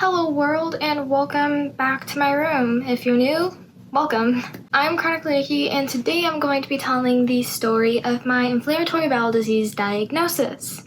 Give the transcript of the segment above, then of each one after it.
Hello world and welcome back to my room. If you're new, welcome. I'm Chronically Nikki and today I'm going to be telling the story of my inflammatory bowel disease diagnosis.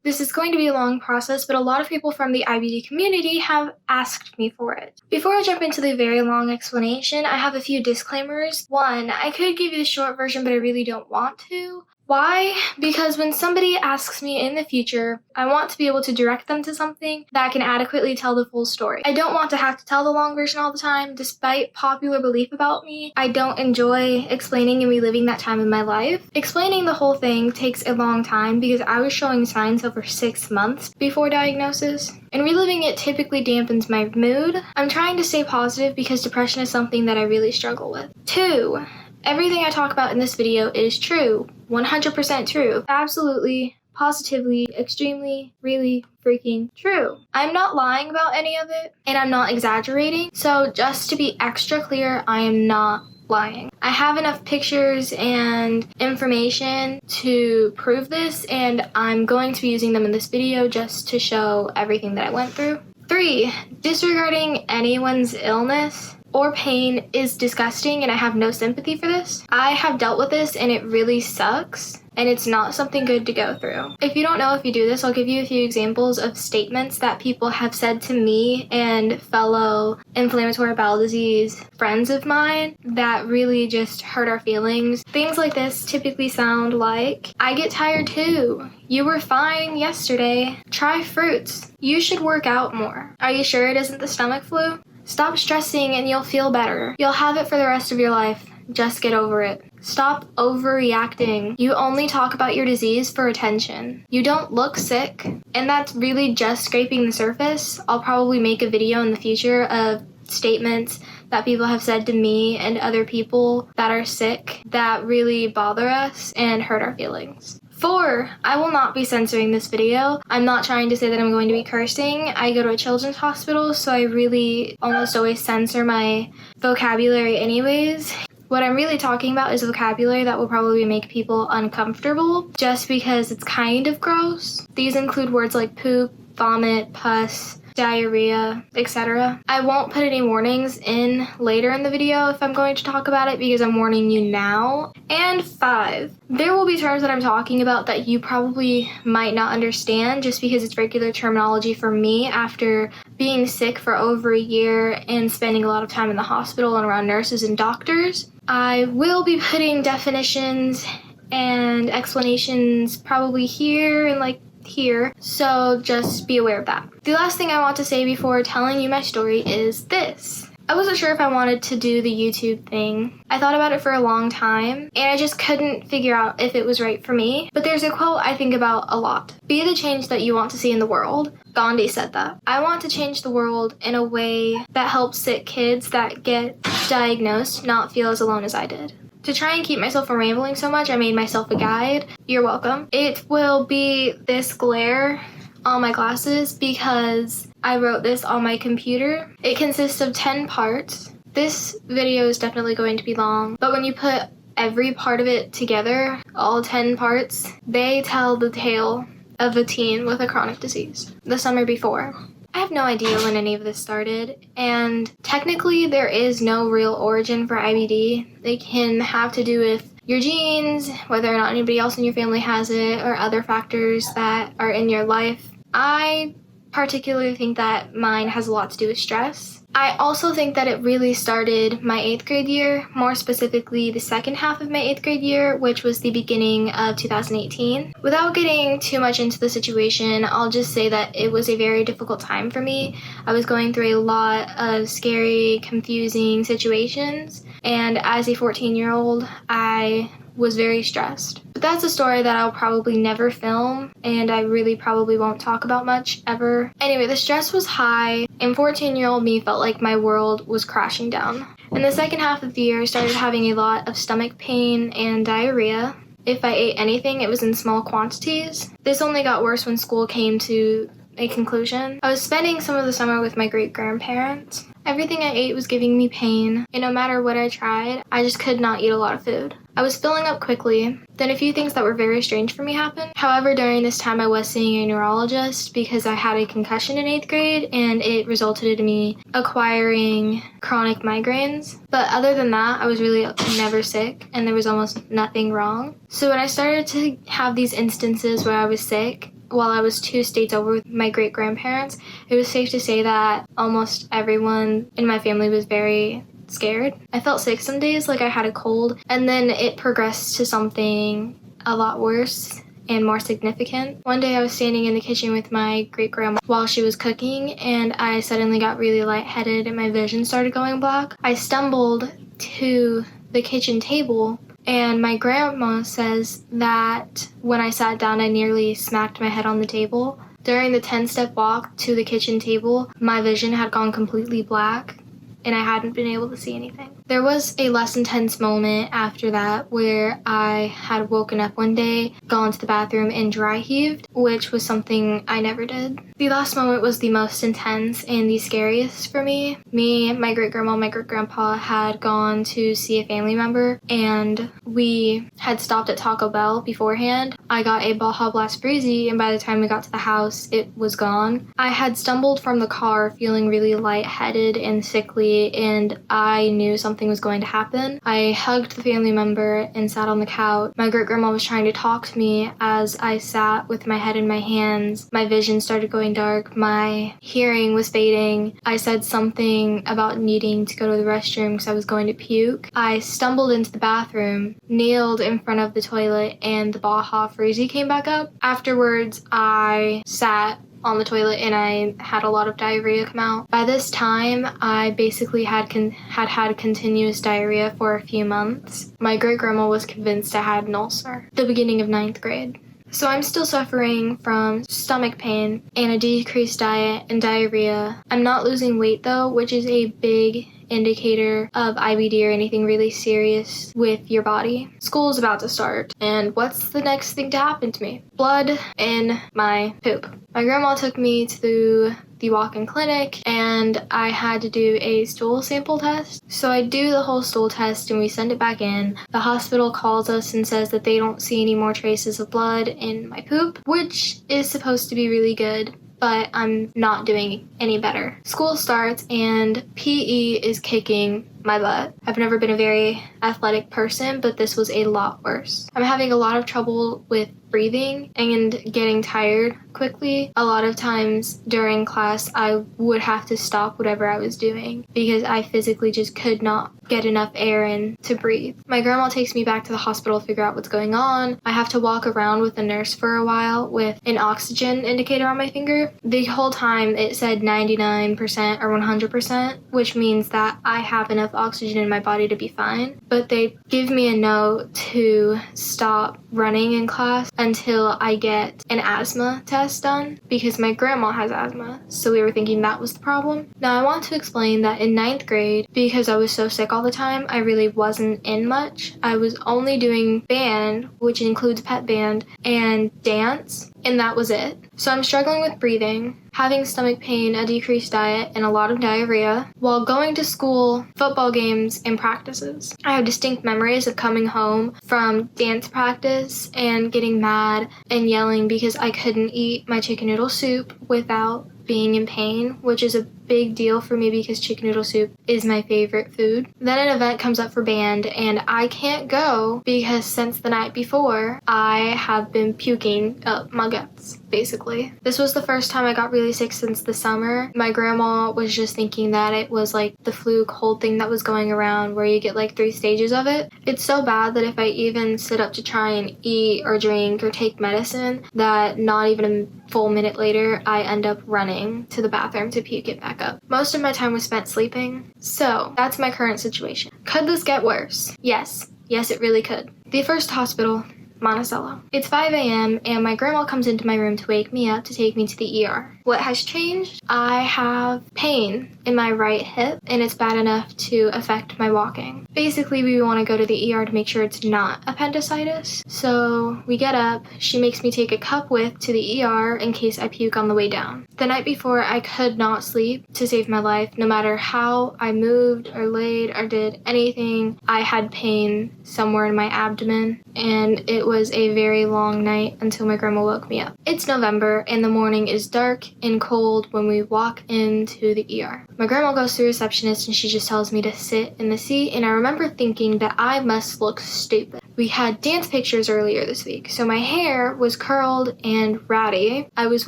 This is going to be a long process, but a lot of people from the IBD community have asked me for it. Before I jump into the very long explanation, I have a few disclaimers. One, I could give you the short version, but I really don't want to. Why? Because when somebody asks me in the future, I want to be able to direct them to something that can adequately tell the full story. I don't want to have to tell the long version all the time. Despite popular belief about me, I don't enjoy explaining and reliving that time in my life. Explaining the whole thing takes a long time because I was showing signs over 6 months before diagnosis, and reliving it typically dampens my mood. I'm trying to stay positive because depression is something that I really struggle with. 2. Everything I talk about in this video is true. 100% true. Absolutely, positively, extremely, really freaking true. I'm not lying about any of it, and I'm not exaggerating. So just to be extra clear, I am not lying. I have enough pictures and information to prove this, and I'm going to be using them in this video just to show everything that I went through. 3. Disregarding anyone's illness or pain is disgusting, and I have no sympathy for this. I have dealt with this and it really sucks, and it's not something good to go through. If you don't know if you do this, I'll give you a few examples of statements that people have said to me and fellow inflammatory bowel disease friends of mine that really just hurt our feelings. Things like this typically sound like, I get tired too. You were fine yesterday. Try fruits. You should work out more. Are you sure it isn't the stomach flu? Stop stressing and you'll feel better. You'll have it for the rest of your life. Just get over it. Stop overreacting. You only talk about your disease for attention. You don't look sick. And that's really just scraping the surface. I'll probably make a video in the future of statements that people have said to me and other people that are sick that really bother us and hurt our feelings. 4. I will not be censoring this video. I'm not trying to say that I'm going to be cursing. I go to a children's hospital, so I really almost always censor my vocabulary anyways. What I'm really talking about is vocabulary that will probably make people uncomfortable just because it's kind of gross. These include words like poop, vomit, pus, diarrhea, etc. I won't put any warnings in later in the video if I'm going to talk about it because I'm warning you now. And 5, there will be terms that I'm talking about that you probably might not understand just because it's regular terminology for me after being sick for over a year and spending a lot of time in the hospital and around nurses and doctors. I will be putting definitions and explanations probably here and here, so just be aware of that. The last thing I want to say before telling you my story is this. I wasn't sure if I wanted to do the YouTube thing. I thought about it for a long time, and I just couldn't figure out if it was right for me. But there's a quote I think about a lot. Be the change that you want to see in the world. Gandhi said that. I want to change the world in a way that helps sick kids that get diagnosed not feel as alone as I did. To try and keep myself from rambling so much, I made myself a guide. You're welcome. It will be this glare on my glasses because I wrote this on my computer. It consists of 10 parts. This video is definitely going to be long, but when you put every part of it together, all 10 parts, they tell the tale of a teen with a chronic disease. The summer before. I have no idea when any of this started, and technically there is no real origin for IBD. It can have to do with your genes, whether or not anybody else in your family has it, or other factors that are in your life. I particularly think that mine has a lot to do with stress. I also think that it really started my 8th grade year, more specifically the second half of my 8th grade year, which was the beginning of 2018. Without getting too much into the situation, I'll just say that it was a very difficult time for me. I was going through a lot of scary, confusing situations, and as a 14-year-old, I was very stressed. But that's a story that I'll probably never film, and I really probably won't talk about much ever. Anyway, the stress was high, and 14-year-old me felt like my world was crashing down. In the second half of the year, I started having a lot of stomach pain and diarrhea. If I ate anything, it was in small quantities. This only got worse when school came to a conclusion. I was spending some of the summer with my great-grandparents. Everything I ate was giving me pain, and no matter what I tried, I just could not eat a lot of food. I was filling up quickly. Then a few things that were very strange for me happened. However, during this time I was seeing a neurologist because I had a concussion in 8th grade and it resulted in me acquiring chronic migraines. But other than that, I was really never sick and there was almost nothing wrong. So when I started to have these instances where I was sick, while I was 2 states over with my great-grandparents, it was safe to say that almost everyone in my family was very scared. I felt sick some days, like I had a cold, and then it progressed to something a lot worse and more significant. One day I was standing in the kitchen with my great-grandma while she was cooking, and I suddenly got really lightheaded and my vision started going black. I stumbled to the kitchen table, and my grandma says that when I sat down, I nearly smacked my head on the table. During the 10-step walk to the kitchen table, my vision had gone completely black, and I hadn't been able to see anything. There was a less intense moment after that where I had woken up one day, gone to the bathroom, and dry heaved, which was something I never did. The last moment was the most intense and the scariest for me. Me, my great-grandma, my great-grandpa had gone to see a family member, and we had stopped at Taco Bell beforehand. I got a Baja Blast Breezy, and by the time we got to the house, it was gone. I had stumbled from the car feeling really lightheaded and sickly, and I knew something was going to happen. I hugged the family member and sat on the couch. My great-grandma was trying to talk to me as I sat with my head in my hands. My vision started going dark. My hearing was fading. I said something about needing to go to the restroom because I was going to puke. I stumbled into the bathroom, kneeled in front of the toilet, and the Baja Freezy came back up. Afterwards, I sat on the toilet and I had a lot of diarrhea come out. By this time, I basically had continuous diarrhea for a few months. My great-grandma was convinced I had an ulcer. The beginning of 9th grade. So I'm still suffering from stomach pain and a decreased diet and diarrhea. I'm not losing weight though, which is a big indicator of IBD or anything really serious with your body. School is about to start, and what's the next thing to happen to me? Blood in my poop. My grandma took me to the walk-in clinic and I had to do a stool sample test. So I do the whole stool test and we send it back in. The hospital calls us and says that they don't see any more traces of blood in my poop, which is supposed to be really good, but I'm not doing any better. School starts and PE is kicking my butt. I've never been a very athletic person, but this was a lot worse. I'm having a lot of trouble with breathing and getting tired quickly. A lot of times during class, I would have to stop whatever I was doing because I physically just could not get enough air in to breathe. My grandma takes me back to the hospital to figure out what's going on. I have to walk around with a nurse for a while with an oxygen indicator on my finger. The whole time it said 99% or 100%, which means that I have enough oxygen in my body to be fine. But they give me a note to stop running in class until I get an asthma test done because my grandma has asthma, so we were thinking that was the problem. Now I want to explain that in 9th grade, because I was so sick all the time, I really wasn't in much. I was only doing band, which includes pep band, and dance, and that was it. So I'm struggling with breathing, having stomach pain, a decreased diet, and a lot of diarrhea while going to school, football games, and practices. I have distinct memories of coming home from dance practice and getting mad and yelling because I couldn't eat my chicken noodle soup without being in pain, which is a big deal for me because chicken noodle soup is my favorite food. Then an event comes up for band and I can't go because since the night before, I have been puking up my guts, basically. This was the first time I got really sick since the summer. My grandma was just thinking that it was like the flu cold thing that was going around where you get like 3 stages of it. It's so bad that if I even sit up to try and eat or drink or take medicine, that not even a full minute later, I end up running to the bathroom to puke it back up. Most of my time was spent sleeping. So that's my current situation. Could this get worse? Yes, it really could. The first hospital Monticello. It's 5 a.m. and my grandma comes into my room to wake me up to take me to the ER. What has changed? I have pain in my right hip and it's bad enough to affect my walking. Basically, we want to go to the ER to make sure it's not appendicitis. So we get up, she makes me take a cup with to the ER in case I puke on the way down. The night before, I could not sleep to save my life. No matter how I moved or laid or did anything, I had pain somewhere in my abdomen, and it was a very long night until my grandma woke me up. It's November and the morning is dark and cold when we walk into the ER. My grandma goes to the receptionist and she just tells me to sit in the seat, and I remember thinking that I must look stupid. We had dance pictures earlier this week, so my hair was curled and ratty. I was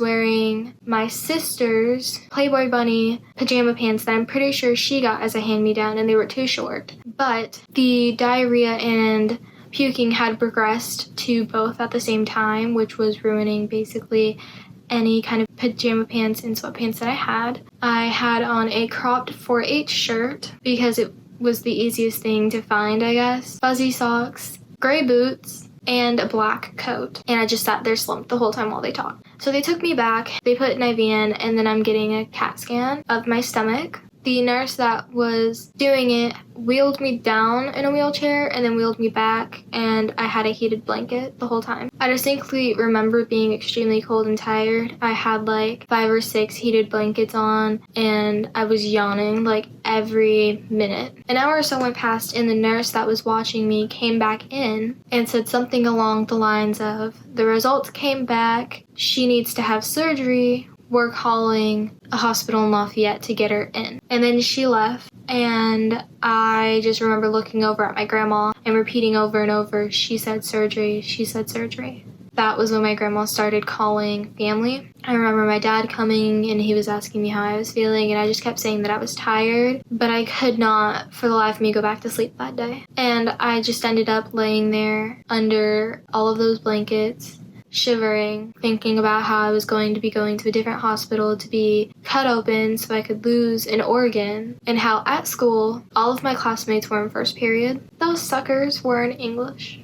wearing my sister's Playboy Bunny pajama pants that I'm pretty sure she got as a hand-me-down, and they were too short. But the diarrhea and puking had progressed to both at the same time, which was ruining basically any kind of pajama pants and sweatpants that I had. I had on a cropped 4-H shirt because it was the easiest thing to find, I guess. Fuzzy socks, gray boots, and a black coat. And I just sat there slumped the whole time while they talked. So they took me back, they put an IV in, and then I'm getting a CAT scan of my stomach. The nurse that was doing it wheeled me down in a wheelchair and then wheeled me back, and I had a heated blanket the whole time. I distinctly remember being extremely cold and tired. I had like 5 or 6 heated blankets on and I was yawning like every minute. An hour or so went past and the nurse that was watching me came back in and said something along the lines of, "The results came back, she needs to have surgery. We're calling a hospital in Lafayette to get her in." And then she left, and I just remember looking over at my grandma and repeating over and over, "She said surgery, she said surgery." That was when my grandma started calling family. I remember my dad coming and he was asking me how I was feeling, and I just kept saying that I was tired, but I could not for the life of me go back to sleep that day. And I just ended up laying there under all of those blankets, shivering, thinking about how I was going to be going to a different hospital to be cut open so I could lose an organ, and how at school all of my classmates were in first period. Those suckers were in English.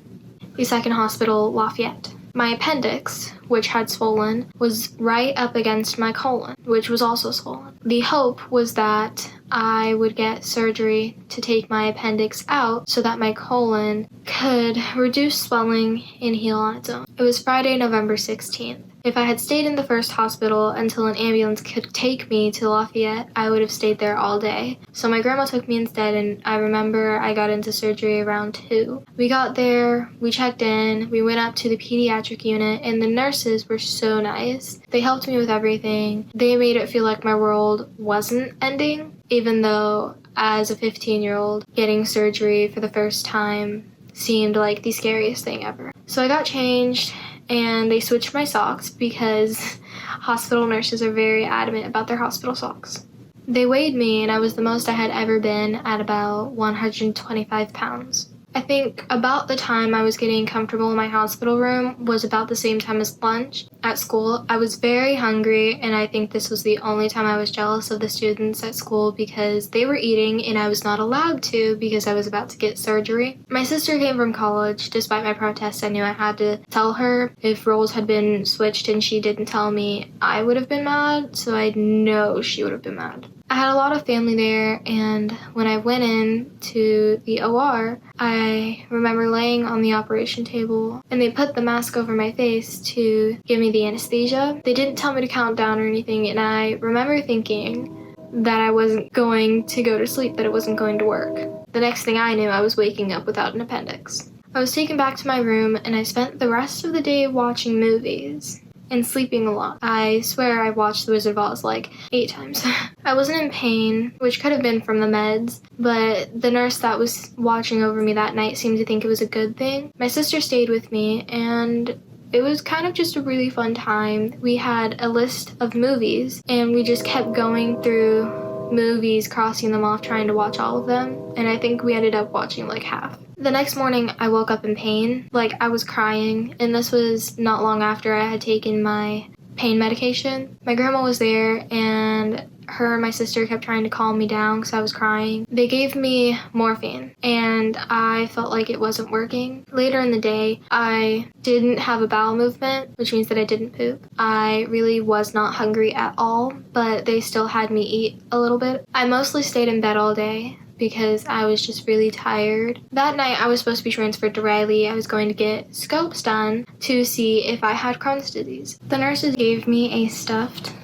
The second hospital, Lafayette. My appendix, which had swollen, was right up against my colon, which was also swollen. The hope was that I would get surgery to take my appendix out so that my colon could reduce swelling and heal on its own. It was Friday, November 16th. If I had stayed in the first hospital until an ambulance could take me to Lafayette, I would have stayed there all day. So my grandma took me instead, and I remember I got into surgery around 2. We got there, we checked in, we went up to the pediatric unit, and the nurses were so nice. They helped me with everything. They made it feel like my world wasn't ending, even though as a 15-year-old, getting surgery for the first time seemed like the scariest thing ever. So I got changed, and they switched my socks because hospital nurses are very adamant about their hospital socks. They weighed me, and I was the most I had ever been at about 125 pounds. I think about the time I was getting comfortable in my hospital room was about the same time as lunch at school. I was very hungry, and I think this was the only time I was jealous of the students at school because they were eating and I was not allowed to because I was about to get surgery. My sister came from college. Despite my protests, I knew I had to tell her. If roles had been switched and she didn't tell me, I would have been mad, so I know she would have been mad. I had a lot of family there, and when I went in to the OR, I remember laying on the operation table, and they put the mask over my face to give me the anesthesia. They didn't tell me to count down or anything, and I remember thinking that I wasn't going to go to sleep, that it wasn't going to work. The next thing I knew, I was waking up without an appendix. I was taken back to my room, and I spent the rest of the day watching movies and sleeping a lot. I swear I watched The Wizard of Oz like 8 times. I wasn't in pain, which could have been from the meds, but the nurse that was watching over me that night seemed to think it was a good thing. My sister stayed with me, and it was kind of just a really fun time. We had a list of movies, and we just kept going through movies, crossing them off, trying to watch all of them, and I think we ended up watching like half. The next morning, I woke up in pain, like I was crying, and this was not long after I had taken my pain medication. My grandma was there, and her and my sister kept trying to calm me down because I was crying. They gave me morphine and I felt like it wasn't working. Later in the day, I didn't have a bowel movement, which means that I didn't poop. I really was not hungry at all, but they still had me eat a little bit. I mostly stayed in bed all day because I was just really tired. That night, I was supposed to be transferred to Riley. I was going to get scopes done to see if I had Crohn's disease. The nurses gave me a stuffed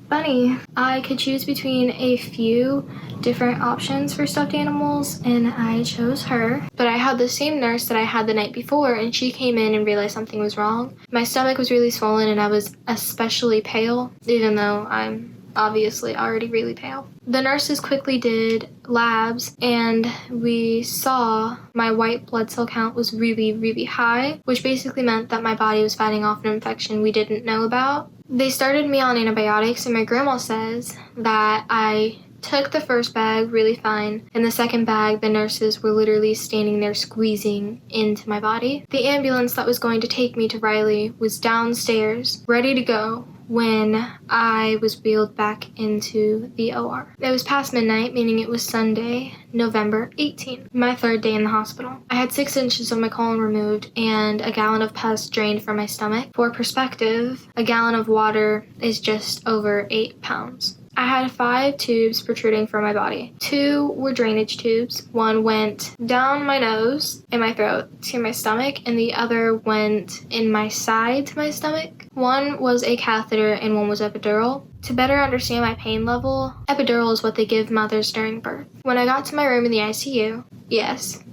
bunny. I could choose between a few different options for stuffed animals, and I chose her. But I had the same nurse that I had the night before, and she came in and realized something was wrong. My stomach was really swollen, and I was especially pale, even though I'm obviously already really pale. The nurses quickly did labs and we saw my white blood cell count was really, really high, which basically meant that my body was fighting off an infection we didn't know about. They started me on antibiotics, and my grandma says that I took the first bag really fine, and the second bag, the nurses were literally standing there squeezing into my body. The ambulance that was going to take me to Riley was downstairs, ready to go, when I was wheeled back into the OR. It was past midnight, meaning it was Sunday, November 18th, my third day in the hospital. I had 6 inches of my colon removed and a gallon of pus drained from my stomach. For perspective, a gallon of water is just over 8 pounds. I had 5 tubes protruding from my body. 2 were drainage tubes. One went down my nose and my throat to my stomach, and the other went in my side to my stomach. One was a catheter and one was epidural. To better understand my pain level, epidural is what they give mothers during birth. When I got to my room in the ICU, yes,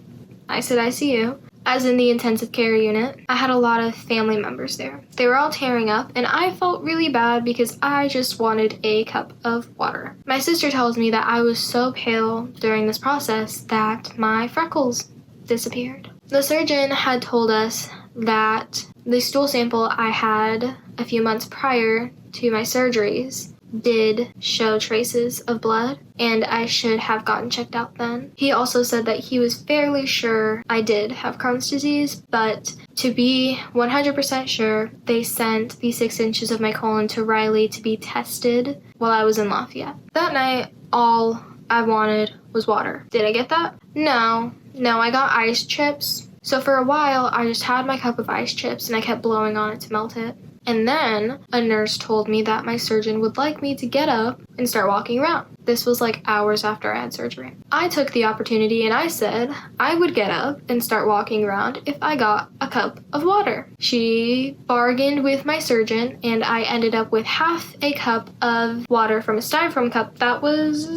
I said ICU, as in the intensive care unit, I had a lot of family members there. They were all tearing up, and I felt really bad because I just wanted a cup of water. My sister tells me that I was so pale during this process that my freckles disappeared. The surgeon had told us that the stool sample I had a few months prior to my surgeries did show traces of blood, and I should have gotten checked out then. He also said that he was fairly sure I did have Crohn's disease, but to be 100% sure, they sent the 6 inches of my colon to Riley to be tested while I was in Lafayette. That night, all I wanted was water. Did I get that? No, I got ice chips. So for a while, I just had my cup of ice chips and I kept blowing on it to melt it. And then a nurse told me that my surgeon would like me to get up and start walking around. This was like hours after I had surgery. I took the opportunity and I said I would get up and start walking around if I got a cup of water. She bargained with my surgeon and I ended up with half a cup of water from a styrofoam cup that was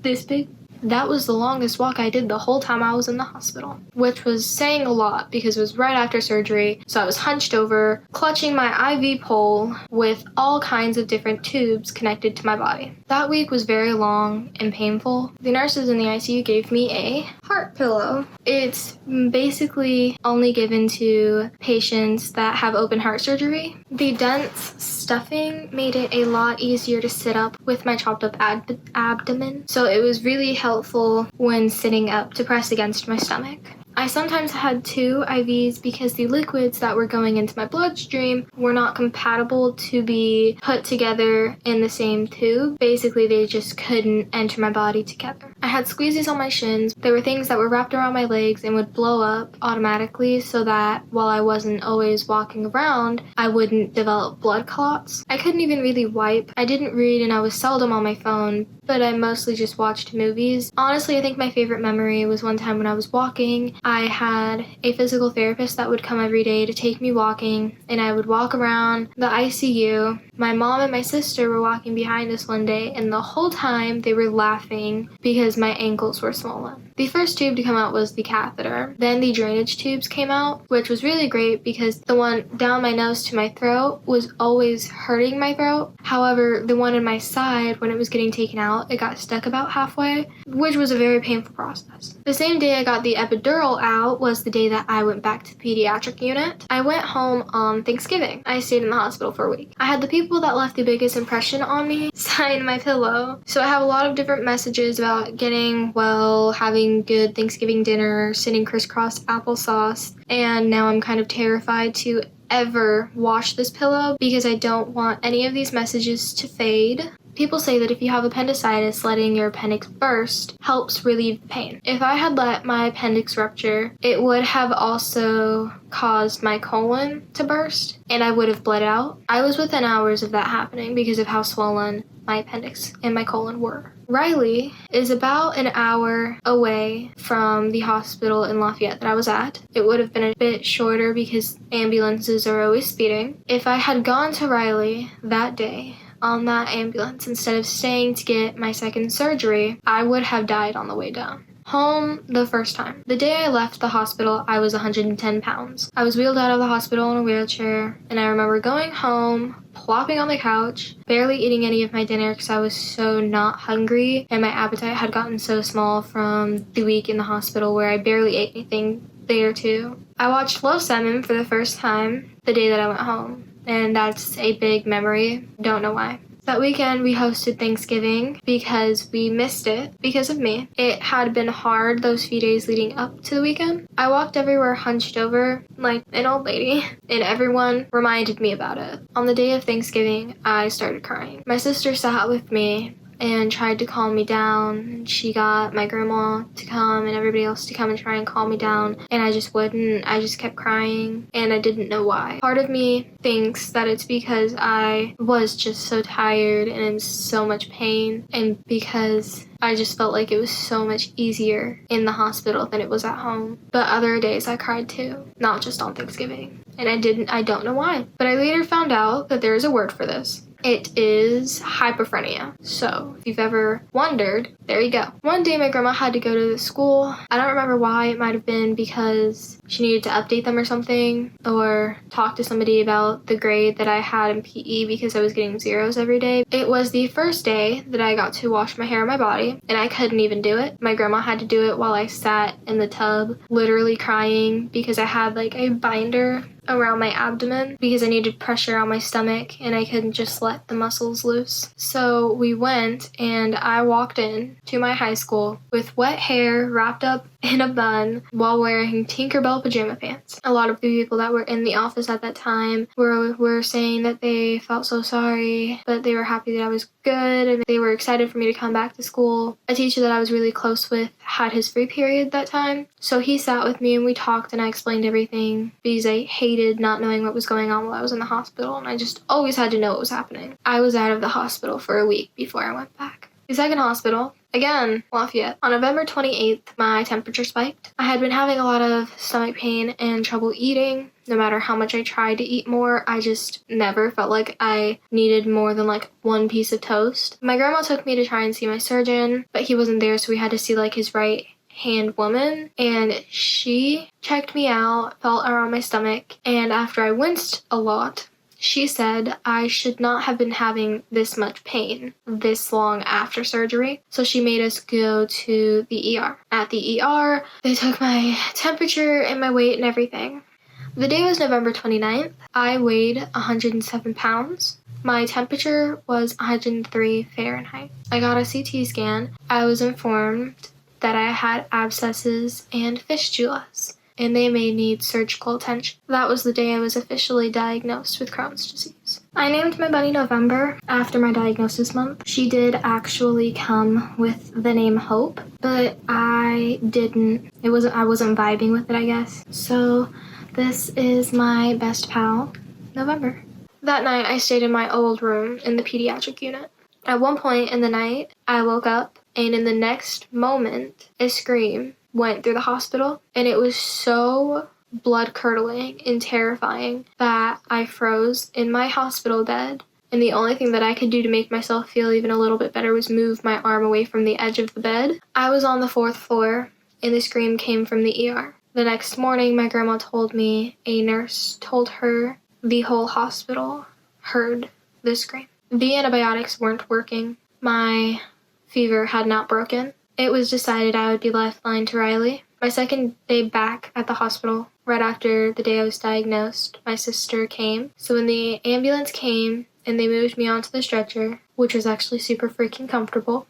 this big. That was the longest walk I did the whole time I was in the hospital, which was saying a lot because it was right after surgery, so I was hunched over, clutching my IV pole with all kinds of different tubes connected to my body. That week was very long and painful. The nurses in the ICU gave me a heart pillow. It's basically only given to patients that have open heart surgery. The dense stuffing made it a lot easier to sit up with my chopped up abdomen, so it was really helpful when sitting up to press against my stomach. I sometimes had 2 IVs because the liquids that were going into my bloodstream were not compatible to be put together in the same tube. Basically, they just couldn't enter my body together. I had squeezies on my shins. There were things that were wrapped around my legs and would blow up automatically so that while I wasn't always walking around, I wouldn't develop blood clots. I couldn't even really wipe. I didn't read and I was seldom on my phone, but I mostly just watched movies. Honestly, I think my favorite memory was one time when I was walking. I had a physical therapist that would come every day to take me walking, and I would walk around the ICU. My mom and my sister were walking behind us one day, and the whole time they were laughing because my ankles were swollen. The first tube to come out was the catheter. Then the drainage tubes came out, which was really great because the one down my nose to my throat was always hurting my throat. However, the one in my side, when it was getting taken out, it got stuck about halfway, which was a very painful process. The same day I got the epidural out was the day that I went back to the pediatric unit. I went home on Thanksgiving. I stayed in the hospital for a week. I had the people that left the biggest impression on me sign my pillow. So I have a lot of different messages about getting well, having good Thanksgiving dinner, sitting crisscross applesauce, and now I'm kind of terrified to ever wash this pillow because I don't want any of these messages to fade. People say that if you have appendicitis, letting your appendix burst helps relieve pain. If I had let my appendix rupture, it would have also caused my colon to burst, and I would have bled out. I was within hours of that happening because of how swollen my appendix and my colon were. Riley is about an hour away from the hospital in Lafayette that I was at. It would have been a bit shorter because ambulances are always speeding. If I had gone to Riley that day on that ambulance instead of staying to get my second surgery, I would have died on the way down. Home the first time. The day I left the hospital, I was 110 pounds. I was wheeled out of the hospital in a wheelchair, and I remember going home, plopping on the couch, barely eating any of my dinner because I was so not hungry, and my appetite had gotten so small from the week in the hospital where I barely ate anything day or two. I watched Love Simon for the first time the day that I went home, and that's a big memory. Don't know why. That weekend, we hosted Thanksgiving because we missed it because of me. It had been hard those few days leading up to the weekend. I walked everywhere hunched over like an old lady, and everyone reminded me about it. On the day of Thanksgiving, I started crying. My sister sat with me and tried to calm me down. She got my grandma to come and everybody else to come and try and calm me down, and I just wouldn't. I just kept crying, and I didn't know why. Part of me thinks that it's because I was just so tired and in so much pain, and because I just felt like it was so much easier in the hospital than it was at home. But other days I cried too, not just on Thanksgiving. And I don't know why. But I later found out that there is a word for this. It is hypophrenia. So if you've ever wondered, there you go. One day my grandma had to go to the school. I don't remember why. It might have been because she needed to update them or something, or talk to somebody about the grade that I had in PE because I was getting zeros every day. It was the first day that I got to wash my hair and my body, and I couldn't even do it. My grandma had to do it while I sat in the tub, literally crying because I had like a binder around my abdomen because I needed pressure on my stomach and I couldn't just let the muscles loose. So we went, and I walked in to my high school with wet hair wrapped up in a bun while wearing Tinkerbell pajama pants. A lot of the people that were in the office at that time were saying that they felt so sorry, but they were happy that I was good and they were excited for me to come back to school. A teacher that I was really close with had his free period that time, so he sat with me and we talked and I explained everything because I hated not knowing what was going on while I was in the hospital, and I just always had to know what was happening. I was out of the hospital for a week before I went back. The second hospital, again, Lafayette. On November 28th, my temperature spiked. I had been having a lot of stomach pain and trouble eating. No matter how much I tried to eat more, I just never felt like I needed more than like one piece of toast. My grandma took me to try and see my surgeon, but he wasn't there, so we had to see like his right hand woman, and she checked me out, felt around my stomach, and after I winced a lot, she said I should not have been having this much pain this long after surgery, so she made us go to the ER. At the ER, they took my temperature and my weight and everything. The day was November 29th. I weighed 107 pounds. My temperature was 103 Fahrenheit. I got a CT scan. I was informed that I had abscesses and fistulas, and they may need surgical attention. That was the day I was officially diagnosed with Crohn's disease. I named my bunny November after my diagnosis month. She did actually come with the name Hope, but I wasn't vibing with it, I guess. So this is my best pal, November. That night I stayed in my old room in the pediatric unit. At one point in the night, I woke up, and in the next moment, a scream went through the hospital, and it was so blood-curdling and terrifying that I froze in my hospital bed, and the only thing that I could do to make myself feel even a little bit better was move my arm away from the edge of the bed. I was on the 4th floor, and the scream came from the ER. The next morning, my grandma told me a nurse told her the whole hospital heard the scream. The antibiotics weren't working. My fever had not broken. It was decided I would be lifeline to Riley. My second day back at the hospital, right after the day I was diagnosed, my sister came. So when the ambulance came and they moved me onto the stretcher, which was actually super freaking comfortable,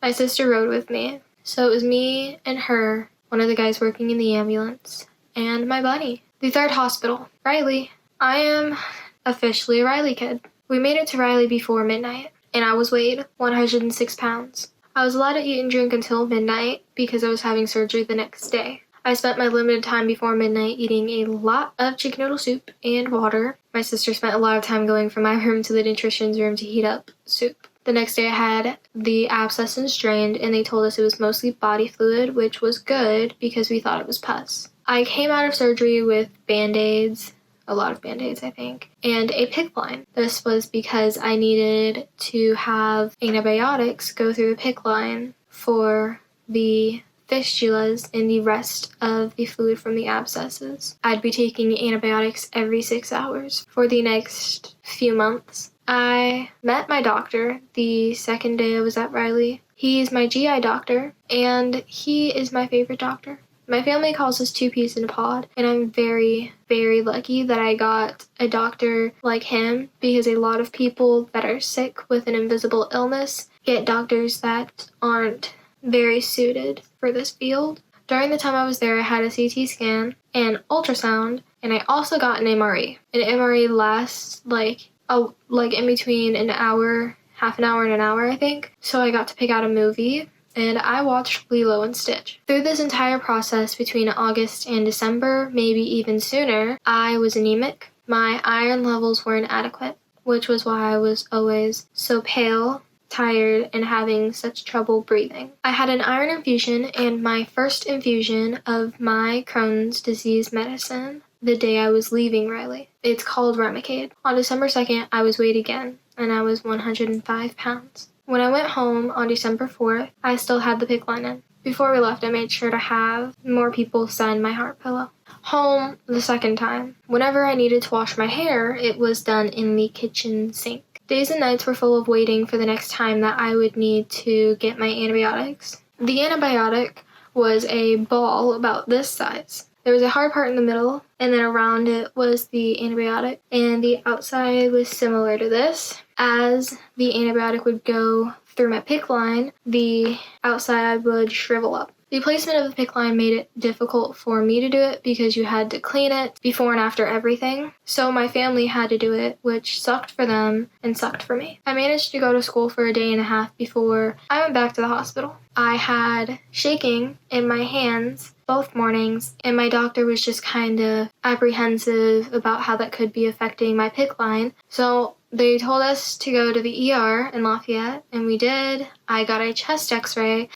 my sister rode with me. So it was me and her, one of the guys working in the ambulance, and my bunny. The third hospital, Riley. I am officially a Riley kid. We made it to Riley before midnight. and I weighed 106 pounds. I was allowed to eat and drink until midnight because I was having surgery the next day. I spent my limited time before midnight eating a lot of chicken noodle soup and water. My sister spent a lot of time going from my room to the nutrition's room to heat up soup. The next day I had the abscesses drained and they told us it was mostly body fluid, which was good because we thought it was pus. I came out of surgery with Band-Aids, a lot of Band-Aids I think, and a PICC line. This was because I needed to have antibiotics go through the PICC line for the fistulas and the rest of the fluid from the abscesses. I'd be taking antibiotics every 6 hours for the next few months. I met my doctor the second day I was at Riley. He's my GI doctor, and he is my favorite doctor. My family calls us two peas in a pod, and I'm very, very lucky that I got a doctor like him because a lot of people that are sick with an invisible illness get doctors that aren't very suited for this field. During the time I was there, I had a CT scan, an ultrasound, and I also got an MRE. An MRE lasts like in between an hour, half an hour and an hour, I think. So I got to pick out a movie, and I watched Lilo and Stitch. Through this entire process between August and December, maybe even sooner, I was anemic. My iron levels were inadequate, which was why I was always so pale, tired, and having such trouble breathing. I had an iron infusion and my first infusion of my Crohn's disease medicine the day I was leaving Riley. It's called Remicade. On December 2nd, I was weighed again, and I was 105 pounds. When I went home on December 4th, I still had the PICC line in. Before we left, I made sure to have more people sign my heart pillow. Home the second time. Whenever I needed to wash my hair, it was done in the kitchen sink. Days and nights were full of waiting for the next time that I would need to get my antibiotics. The antibiotic was a ball about this size. There was a hard part in the middle, and then around it was the antibiotic, and the outside was similar to this. As the antibiotic would go through my PICC line, the outside would shrivel up. The placement of the PICC line made it difficult for me to do it because you had to clean it before and after everything. So my family had to do it, which sucked for them and sucked for me. I managed to go to school for a day and a half before I went back to the hospital. I had shaking in my hands both mornings, and my doctor was just kind of apprehensive about how that could be affecting my PICC line. So they told us to go to the ER in Lafayette, and we did. I got a chest x-ray,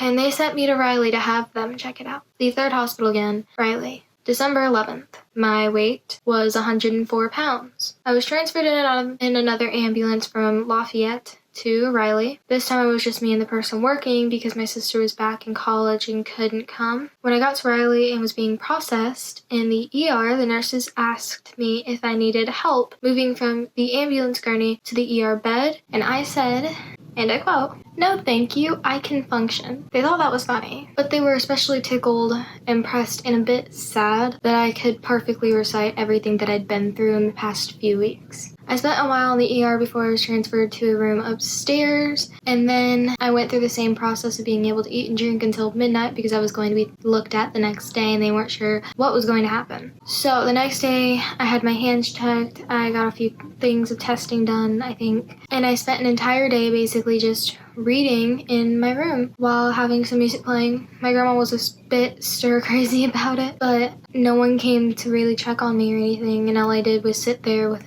and they sent me to Riley to have them check it out. The third hospital again, Riley. December 11th. My weight was 104 pounds. I was transferred in another ambulance from Lafayette to Riley. This time it was just me and the person working because my sister was back in college and couldn't come. When I got to Riley and was being processed in the ER, the nurses asked me if I needed help moving from the ambulance gurney to the ER bed, and I said, and I quote, "No thank you, I can function." They thought that was funny, but they were especially tickled, impressed, and a bit sad that I could perfectly recite everything that I'd been through in the past few weeks. I spent a while in the ER before I was transferred to a room upstairs, and then I went through the same process of being able to eat and drink until midnight because I was going to be looked at the next day and they weren't sure what was going to happen. So the next day, I had my hands checked, I got a few things of testing done, I think, and I spent an entire day basically just reading in my room while having some music playing. My grandma was a bit stir crazy about it, but no one came to really check on me or anything, and all I did was sit there with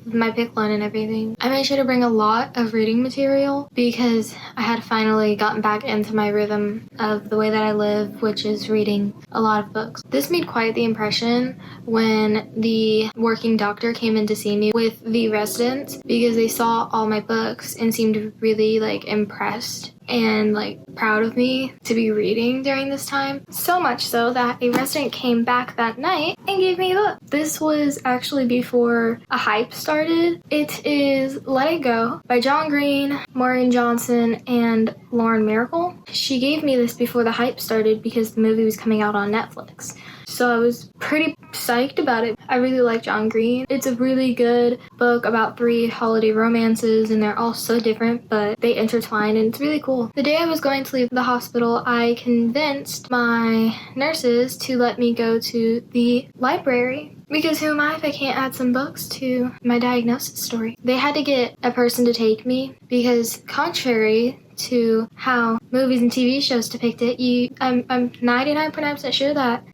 my PICC line and everything. I made sure to bring a lot of reading material because I had finally gotten back into my rhythm of the way that I live, which is reading a lot of books. This made quite the impression when the working doctor came in to see me with the residents because they saw all my books and seemed really impressed and proud of me to be reading during this time. So much so that a resident came back that night and gave me a book. This was actually before a hype started. It is Let It Go by John Green, Maureen Johnson, and Myracle. She gave me this before the hype started because the movie was coming out on Netflix. So I was pretty psyched about it. I really like John Green. It's a really good book about 3 holiday romances, and they're all so different, but they intertwine, and it's really cool. The day I was going to leave the hospital, I convinced my nurses to let me go to the library. Because who am I if I can't add some books to my diagnosis story? They had to get a person to take me because contrary to how movies and TV shows depict it, I'm 99% sure that,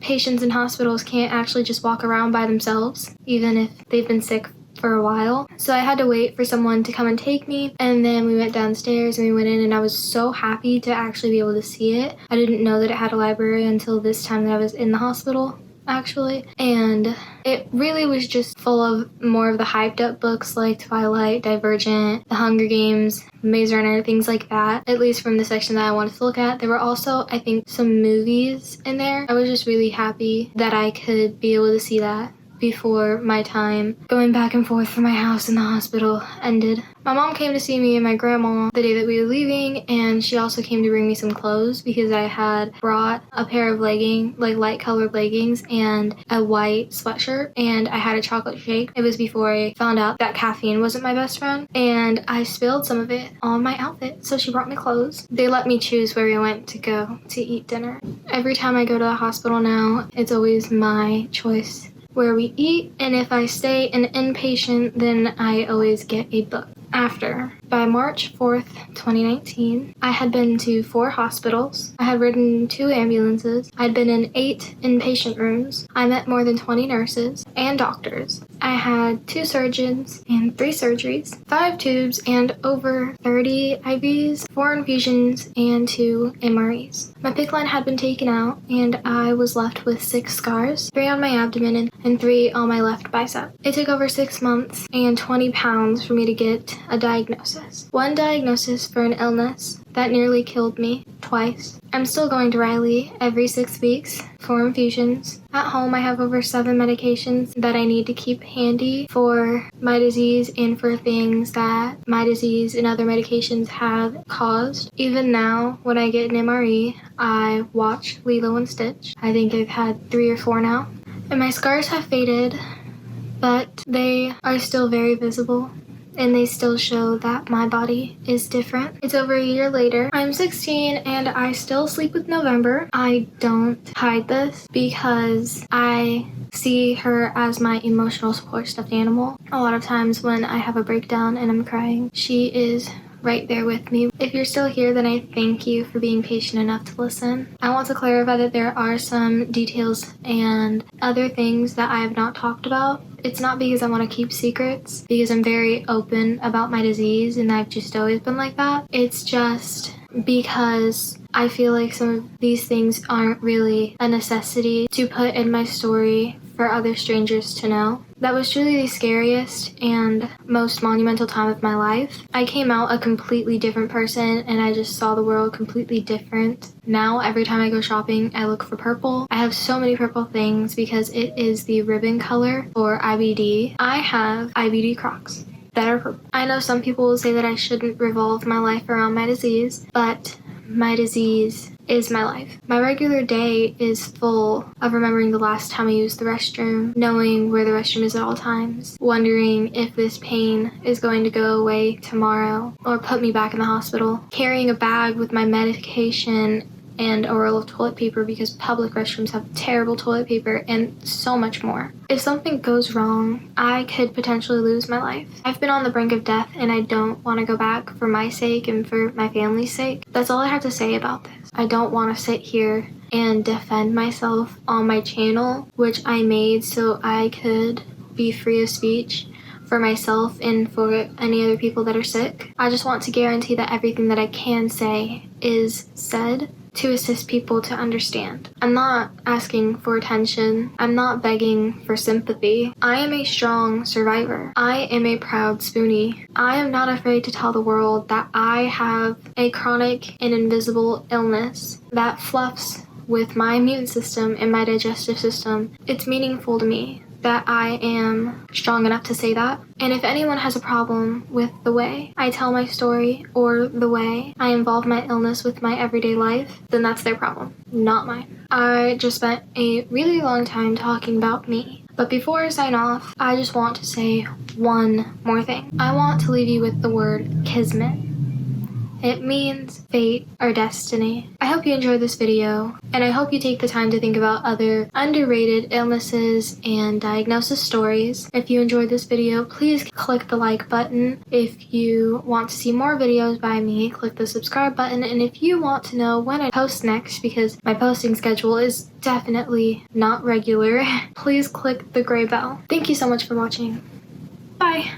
patients in hospitals can't actually just walk around by themselves, even if they've been sick for a while. So I had to wait for someone to come and take me, and then we went downstairs and we went in, and I was so happy to actually be able to see it. I didn't know that it had a library until this time that I was in the hospital, actually, and it really was just full of more of the hyped up books like Twilight, Divergent, The Hunger Games, Maze Runner, things like that, at least from the section that I wanted to look at. There were also, I think, some movies in there. I was just really happy that I could be able to see that before my time going back and forth from my house and the hospital ended. My mom came to see me and my grandma the day that we were leaving, and she also came to bring me some clothes because I had brought a pair of light colored leggings and a white sweatshirt, and I had a chocolate shake. It was before I found out that caffeine wasn't my best friend, and I spilled some of it on my outfit, so she brought me clothes. They let me choose where we went to go to eat dinner. Every time I go to the hospital now, it's always my choice where we eat, and if I stay an inpatient, then I always get a book. By March 4th, 2019, I had been to 4 hospitals. I had ridden 2 ambulances. I'd been in 8 inpatient rooms. I met more than 20 nurses and doctors. I had 2 surgeons and 3 surgeries, 5 tubes, and over 30 IVs, 4 infusions, and 2 MREs. My PICC line had been taken out, and I was left with 6 scars, 3 on my abdomen and 3 on my left bicep. It took over 6 months and 20 pounds for me to get a diagnosis. 1 diagnosis for an illness that nearly killed me twice. I'm still going to Riley every 6 weeks for infusions. At home, I have over 7 medications that I need to keep handy for my disease and for things that my disease and other medications have caused. Even now, when I get an MRE, I watch Lilo and Stitch. I think I've had 3 or 4 now. And my scars have faded, but they are still very visible. And they still show that my body is different. It's over a year later. I'm 16 and I still sleep with November. I don't hide this because I see her as my emotional support stuffed animal. A lot of times when I have a breakdown and I'm crying, she is right there with me. If you're still here, then I thank you for being patient enough to listen. I want to clarify that there are some details and other things that I have not talked about. It's not because I want to keep secrets, because I'm very open about my disease and I've just always been like that. It's just because I feel like some of these things aren't really a necessity to put in my story for other strangers to know. That was truly the scariest and most monumental time of my life. I came out a completely different person and I just saw the world completely different. Now, every time I go shopping, I look for purple. I have so many purple things because it is the ribbon color for IBD. I have IBD Crocs that are purple. I know some people will say that I shouldn't revolve my life around my disease, but my disease is my life. My regular day is full of remembering the last time I used the restroom, knowing where the restroom is at all times, wondering if this pain is going to go away tomorrow or put me back in the hospital, carrying a bag with my medication and a roll of toilet paper because public restrooms have terrible toilet paper and so much more. If something goes wrong, I could potentially lose my life. I've been on the brink of death and I don't want to go back for my sake and for my family's sake. That's all I have to say about this. I don't want to sit here and defend myself on my channel, which I made so I could be free of speech for myself and for any other people that are sick. I just want to guarantee that everything that I can say is said to assist people to understand. I'm not asking for attention. I'm not begging for sympathy. I am a strong survivor. I am a proud spoonie. I am not afraid to tell the world that I have a chronic and invisible illness that fluffs with my immune system and my digestive system. It's meaningful to me. that I am strong enough to say that. And if anyone has a problem with the way I tell my story or the way I involve my illness with my everyday life, then that's their problem, not mine. I just spent a really long time talking about me. But before I sign off, I just want to say one more thing. I want to leave you with the word kismet. It means fate or destiny. I hope you enjoyed this video, and I hope you take the time to think about other underrated illnesses and diagnosis stories. If you enjoyed this video, please click the like button. If you want to see more videos by me, click the subscribe button. And if you want to know when I post next, because my posting schedule is definitely not regular, please click the gray bell. Thank you so much for watching. Bye!